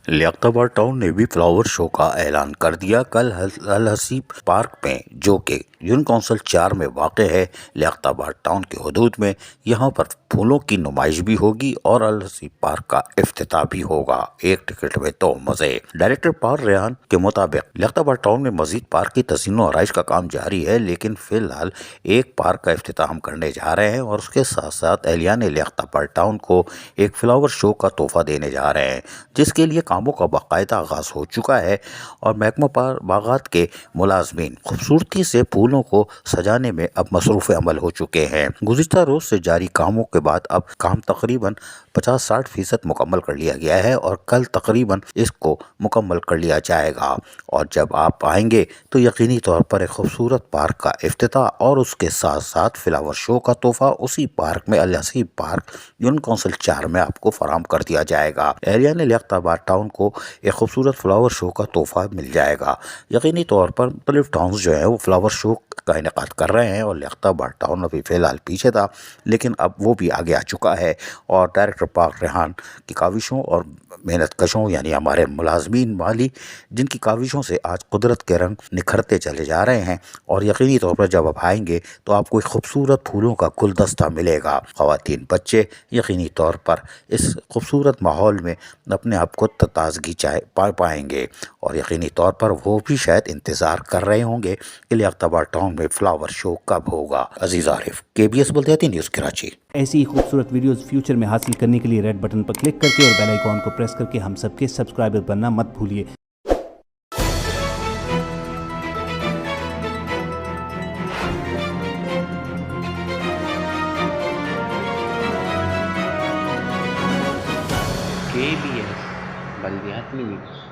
لیاقتآباد town نے بھی flower show کا اعلان کر دیا۔ کل الحسیب پارک میں، جو کہ یونین کونسل 4 میں واقع ہے، لیاقتآباد ٹاؤن کے حدود میں، یہاں پر پھولوں کی نمائش بھی ہوگی اور الحسیب پارک کا افتتاح بھی ہوگا۔ ایک ٹکٹ میں 2 مزے۔ ڈائریکٹر پال ریحان کے مطابق لیاقتآباد ٹاؤن میں مزید پارک کی تزئین و آرائش کا کام جاری ہے، لیکن فی الحال ایک پارک کا افتتاح ہم کرنے جا رہے ہیں اور اس کے ساتھ ساتھ اہلیان لیاقتآباد ٹاؤن کو ایک فلاور شو کا تحفہ دینے جا رہے ہیں، جس کے لیے کاموں کا باقاعدہ آغاز ہو چکا ہے اور محکمہ باغات کے ملازمین خوبصورتی سے پھولوں کو سجانے میں اب مصروف عمل ہو چکے ہیں۔ گزشتہ روز سے جاری کاموں کے بعد اب کام تقریباً 50-60% مکمل کر لیا گیا ہے اور کل تقریباً اس کو مکمل کر لیا جائے گا، اور جب آپ آئیں گے تو یقینی طور پر ایک خوبصورت پارک کا افتتاح اور اس کے ساتھ ساتھ فلاور شو کا تحفہ اسی پارک میں، الحسیب پارک، یونین کونسل 4 میں آپ کو فراہم کر دیا جائے گا۔ ایریا نے لیاقتآباد ٹاؤن کو ایک خوبصورت فلاور شو کا تحفہ مل جائے گا۔ یقینی طور پر مختلف ٹاؤنز جو ہیں وہ فلاور شو کا انعقاد کر رہے ہیں اور لیاقتآباد ٹاؤن ابھی فی الحال پیچھے تھا، لیکن اب وہ بھی آگے آ چکا ہے، اور ڈائریکٹر پال ریحان کی کاوشوں اور محنت کشوں، یعنی ہمارے ملازمین مالی، جن کی کاوشوں سے آج قدرت کے رنگ نکھرتے چلے جا رہے ہیں، اور یقینی طور پر جب آپ آئیں گے تو آپ کو ایک خوبصورت پھولوں کا گلدستہ ملے گا۔ خواتین، بچے یقینی طور پر اس خوبصورت ماحول میں اپنے آپ کو تازگی پائیں گے، اور یقینی طور پر وہ بھی شاید انتظار کر رہے ہوں گے کہ لیاقتآباد ٹاؤن میں فلاور شو کب ہوگا۔ عزیز عارف، KBS بلدیاتی نیوز کراچی۔ ایسی ہی خوبصورت ویڈیوز فیوچر میں حاصل کرنے کے لیے ریڈ بٹن پر کلک کر کے اور بیل آئیکن کو پریس کر کے ہم سب کے سبسکرائبر بننا مت بھولیے۔ KBS بلدیاتی نیوز۔